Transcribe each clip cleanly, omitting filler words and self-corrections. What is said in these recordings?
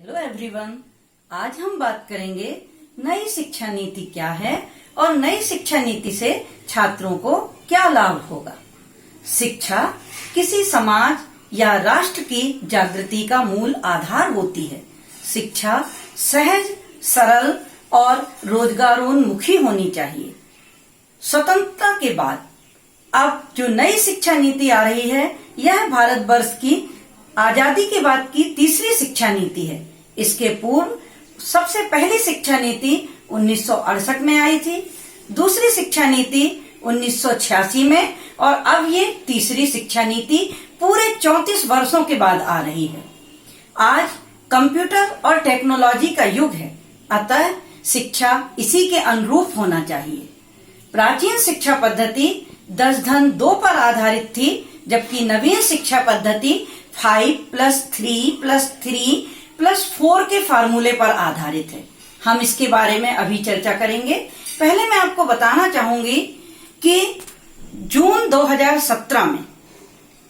Hello everyone, आज हम बात करेंगे नई शिक्षा नीति क्या है और नई शिक्षा नीति से छात्रों को क्या लाभ होगा। शिक्षा किसी समाज या राष्ट्र की जागृति का मूल आधार होती है। शिक्षा सहज, सरल और रोजगारोन्मुखी होनी चाहिए। स्वतंत्रता के बाद अब जो नई शिक्षा नीति आ रही है, यह भारतवर्ष की आजादी के बाद की तीसरी शिक्षा नीति है। इसके पूर्व सबसे पहली शिक्षा नीति 1968 में आई थी, दूसरी शिक्षा नीति 1986 में और अब ये तीसरी शिक्षा नीति पूरे 34 वर्षों के बाद आ रही है। आज कंप्यूटर और टेक्नोलॉजी का युग है, अतः शिक्षा इसी के अनुरूप होना चाहिए। प्राचीन शिक्षा पद्धति 10-2 पर आधारित थी, जबकि नवीन शिक्षा पद्धति 5+3+3+4 के फार्मूले पर आधारित है। हम इसके बारे में अभी चर्चा करेंगे। पहले मैं आपको बताना चाहूंगी कि जून 2017 में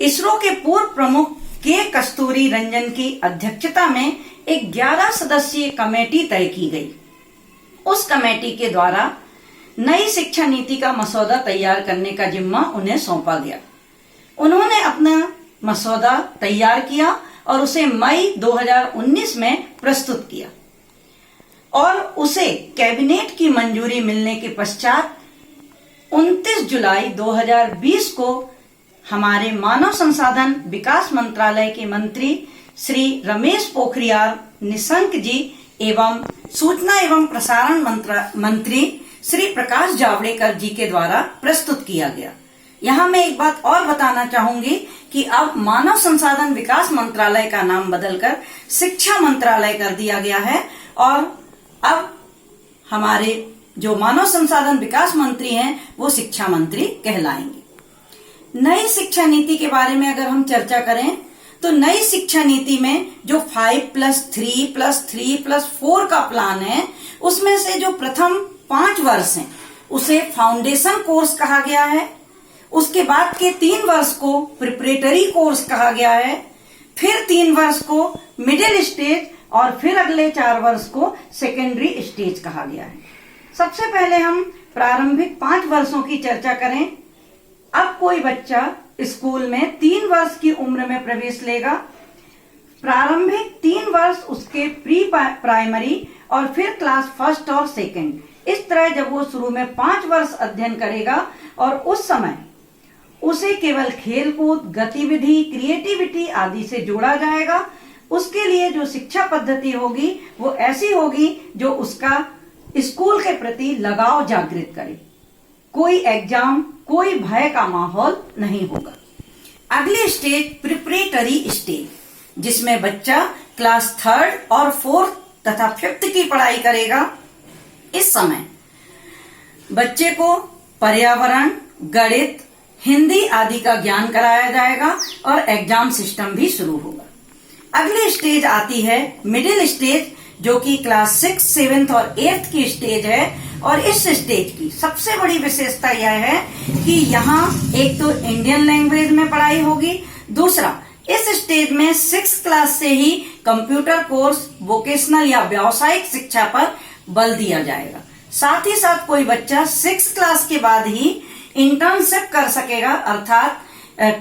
इसरो के पूर्व प्रमुख के कस्तूरी रंजन की अध्यक्षता में एक 11 सदस्यीय कमेटी तय की गई। उस कमेटी के द्वारा नई शिक्षा नीति का मसौदा तैयार करने का जिम्मा उन्हें सौंपा गया। उन्होंने अपना मसौदा तैयार किया और उसे मई 2019 में प्रस्तुत किया और उसे कैबिनेट की मंजूरी मिलने के पश्चात 29 जुलाई 2020 को हमारे मानव संसाधन विकास मंत्रालय के मंत्री श्री रमेश पोखरियाल निशंक जी एवं सूचना एवं प्रसारण मंत्री श्री प्रकाश जावड़ेकर जी के द्वारा प्रस्तुत किया गया। यहाँ मैं एक बात और बताना चाहूंगी कि अब मानव संसाधन विकास मंत्रालय का नाम बदलकर शिक्षा मंत्रालय कर दिया गया है और अब हमारे जो मानव संसाधन विकास मंत्री हैं वो शिक्षा मंत्री कहलाएंगे। नई शिक्षा नीति के बारे में अगर हम चर्चा करें तो नई शिक्षा नीति में जो 5+3+3+4 का प्लान है, उसमें से जो प्रथम 5 वर्ष हैं उसे फाउंडेशन कोर्स कहा गया है। उसके बाद के 3 वर्ष को प्रिपरेटरी कोर्स कहा गया है, फिर 3 वर्ष को मिडिल स्टेज और फिर अगले 4 वर्ष को सेकेंडरी स्टेज कहा गया है। सबसे पहले हम प्रारंभिक 5 वर्षों की चर्चा करें। अब कोई बच्चा स्कूल में 3 वर्ष की उम्र में प्रवेश लेगा। प्रारंभिक 3 वर्ष उसके प्री प्राइमरी और फिर क्लास फर्स्ट और सेकंड, इस तरह जब वो शुरू में 5 वर्ष अध्ययन करेगा और उस समय उसे केवल खेलकूद, गतिविधि, क्रिएटिविटी आदि से जोड़ा जाएगा। उसके लिए जो शिक्षा पद्धति होगी वो ऐसी होगी जो उसका स्कूल के प्रति लगाव जागृत करे। कोई एग्जाम, कोई भय का माहौल नहीं होगा। अगली स्टेज प्रिपरेटरी स्टेज, जिसमें बच्चा क्लास 3rd और 4th तथा 5th की पढ़ाई करेगा। इस समय बच्चे को पर्यावरण, गणित, हिंदी आदि का ज्ञान कराया जाएगा और एग्जाम सिस्टम भी शुरू होगा। अगली स्टेज आती है मिडिल स्टेज, जो कि क्लास 6, 7th और 8th की स्टेज है। और इस स्टेज की सबसे बड़ी विशेषता यह है कि यहाँ एक तो इंडियन लैंग्वेज में पढ़ाई होगी, दूसरा इस स्टेज में 6th क्लास से ही कंप्यूटर कोर्स, वोकेशनल या व्यावसायिक शिक्षा पर बल दिया जाएगा। साथ ही साथ कोई बच्चा 6th क्लास के बाद ही इंटर्नशिप कर सकेगा, अर्थात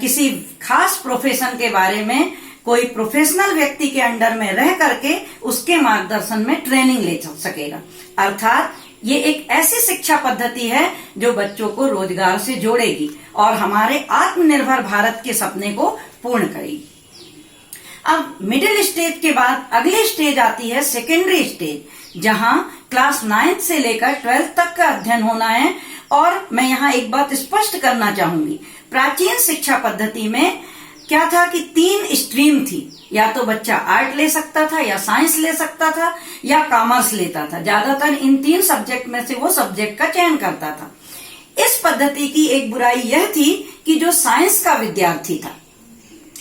किसी खास प्रोफेशन के बारे में कोई प्रोफेशनल व्यक्ति के अंडर में रह करके उसके मार्गदर्शन में ट्रेनिंग ले सकेगा। अर्थात ये एक ऐसी शिक्षा पद्धति है जो बच्चों को रोजगार से जोड़ेगी और हमारे आत्मनिर्भर भारत के सपने को पूर्ण करेगी। अब मिडिल स्टेज के बाद अगली स्टेज आती है सेकेंडरी स्टेज, जहां क्लास 9th से लेकर 12th तक का अध्ययन होना है। और मैं यहाँ एक बात स्पष्ट करना चाहूंगी, प्राचीन शिक्षा पद्धति में क्या था कि 3 स्ट्रीम थी। या तो बच्चा आर्ट ले सकता था, या साइंस ले सकता था, या कॉमर्स लेता था। ज्यादातर इन 3 सब्जेक्ट में से वो सब्जेक्ट का चयन करता था। इस पद्धति की एक बुराई यह थी कि जो साइंस का विद्यार्थी था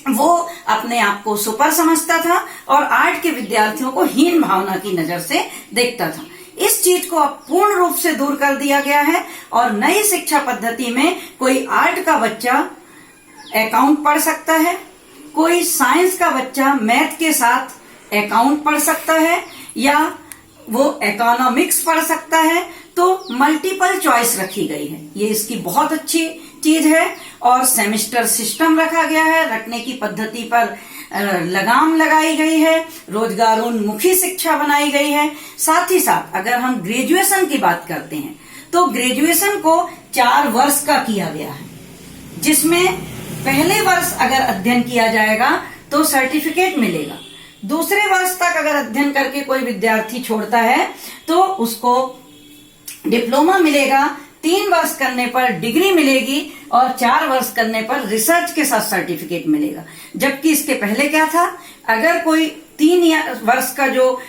वो अपने आप को सुपर समझता था और आर्ट के विद्यार्थियों को हीन भावना की नजर से देखता था। इस चीज को अब पूर्ण रूप से दूर कर दिया गया है और नई शिक्षा पद्धति में कोई आर्ट का बच्चा अकाउंट पढ़ सकता है, कोई साइंस का बच्चा मैथ के साथ अकाउंट पढ़ सकता है या वो इकोनॉमिक्स पढ़ सकता है, तो मल्टीपल चॉइस रखी गई है। ये इसकी बहुत अच्छी चीज है। और सेमेस्टर सिस्टम रखा गया है, रखने की पद्धति पर लगाम लगाई गई है, रोजगारोन्मुखी शिक्षा बनाई गई है। साथ ही साथ अगर हम ग्रेजुएशन की बात करते हैं तो ग्रेजुएशन को 4 वर्ष का किया गया है, जिसमें पहले वर्ष अगर अध्ययन किया जाएगा तो सर्टिफिकेट मिलेगा। दूसरे वर्ष तक अगर अध्ययन करके कोई विद्यार्थी छोड़ता है तो उसको डिप्लोमा मिलेगा, 3 वर्ष करने पर डिग्री मिलेगी और 4 वर्ष करने पर रिसर्च के साथ सर्टिफिकेट मिलेगा। जबकि इसके पहले क्या था, अगर कोई 3 वर्ष का जो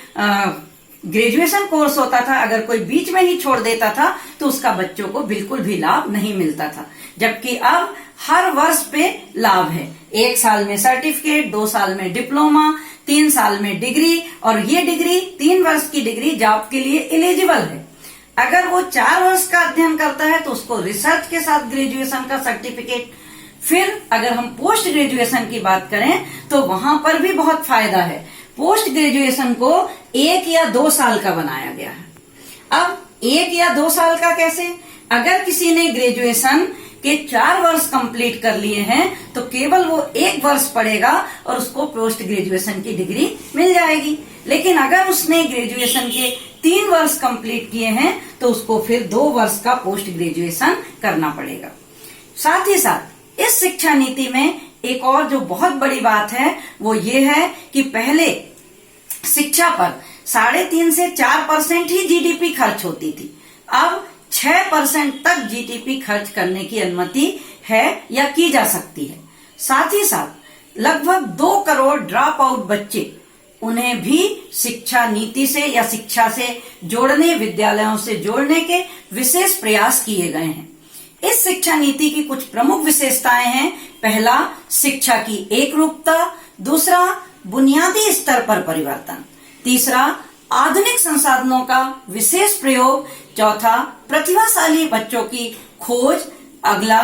ग्रेजुएशन कोर्स होता था, अगर कोई बीच में ही छोड़ देता था तो उसका बच्चों को बिल्कुल भी लाभ नहीं मिलता था। जबकि अब हर वर्ष पे लाभ है। 1 साल में सर्टिफिकेट, 2 साल में डिप्लोमा, 3 साल में डिग्री, और ये डिग्री 3 वर्ष की डिग्री जॉब के लिए एलिजिबल है। अगर वो 4 वर्ष का अध्ययन करता है तो उसको रिसर्च के साथ ग्रेजुएशन का सर्टिफिकेट। फिर अगर हम पोस्ट ग्रेजुएशन की बात करें तो वहां पर भी बहुत फायदा है। पोस्ट ग्रेजुएशन को 1 या 2 साल का बनाया गया है। अब 1 या 2 साल का कैसे? अगर किसी ने ग्रेजुएशन के 4 वर्ष कंप्लीट कर लिए हैं तो केवल वो 1 वर्ष पढ़ेगा और उसको पोस्ट ग्रेजुएशन की डिग्री मिल जाएगी। लेकिन अगर उसने ग्रेजुएशन के 3 वर्ष कंप्लीट किए हैं तो उसको फिर 2 वर्ष का पोस्ट ग्रेजुएशन करना पड़ेगा। साथ ही साथ इस शिक्षा नीति में एक और जो बहुत बड़ी बात है वो ये है कि पहले शिक्षा पर 3.5 से 4% ही जीडीपी खर्च होती थी। अब 6% तक जीडीपी खर्च करने की अनुमति है या की जा सकती है। साथ ही साथ लगभग 2 करोड़ ड्रॉप आउट बच्चे, उन्हें भी शिक्षा नीति से या शिक्षा से जोड़ने, विद्यालयों से जोड़ने के विशेष प्रयास किए गए हैं। इस शिक्षा नीति की कुछ प्रमुख विशेषताएं हैं। पहला, शिक्षा की एकरूपता। दूसरा, बुनियादी स्तर पर परिवर्तन। तीसरा, आधुनिक संसाधनों का विशेष प्रयोग। चौथा, प्रतिभाशाली बच्चों की खोज। अगला,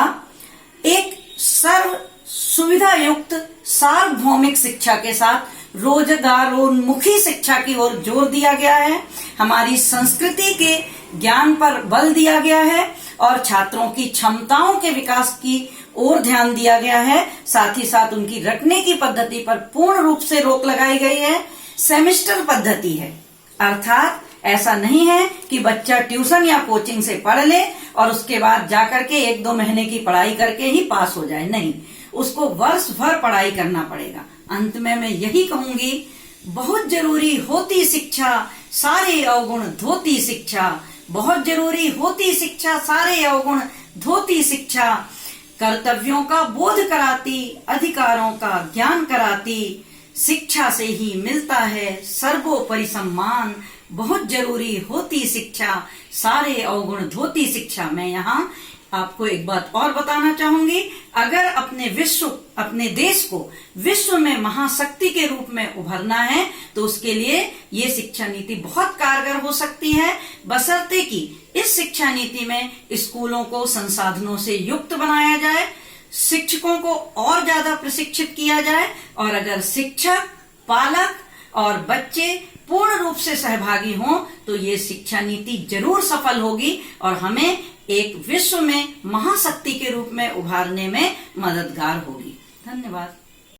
एक सर्व सुविधा युक्त सार्वभौमिक शिक्षा के साथ रोजगारोन्मुखी शिक्षा की ओर जोर दिया गया है। हमारी संस्कृति के ज्ञान पर बल दिया गया है और छात्रों की क्षमताओं के विकास की ओर ध्यान दिया गया है। साथ ही साथ उनकी रटने की पद्धति पर पूर्ण रूप से रोक लगाई गई है। सेमेस्टर पद्धति है, अर्थात ऐसा नहीं है कि बच्चा ट्यूशन या कोचिंग से पढ़ ले और उसके बाद जाकर के 1-2 महीने की पढ़ाई करके ही पास हो जाए। नहीं, उसको वर्ष भर पढ़ाई करना पड़ेगा। अंत में मैं यही कहूंगी, बहुत जरूरी होती शिक्षा, सारे अवगुण धोती शिक्षा। बहुत जरूरी होती शिक्षा, सारे अवगुण धोती शिक्षा। कर्तव्यों का बोध कराती, अधिकारों का ज्ञान कराती। शिक्षा से ही मिलता है सर्वोपरि सम्मान। बहुत जरूरी होती शिक्षा, सारे अवगुण धोती शिक्षा। मैं यहाँ आपको एक बात और बताना चाहूंगी, अगर अपने देश को विश्व में महाशक्ति के रूप में उभरना है तो उसके लिए ये शिक्षा नीति बहुत कारगर हो सकती है, बशर्ते कि इस शिक्षा नीति में स्कूलों को संसाधनों से युक्त बनाया जाए, शिक्षकों को और ज्यादा प्रशिक्षित किया जाए, और अगर शिक्षक, पालक और बच्चे पूर्ण रूप से सहभागी हों तो ये शिक्षा नीति जरूर सफल होगी और हमें एक विश्व में महाशक्ति के रूप में उभारने में मददगार होगी। धन्यवाद।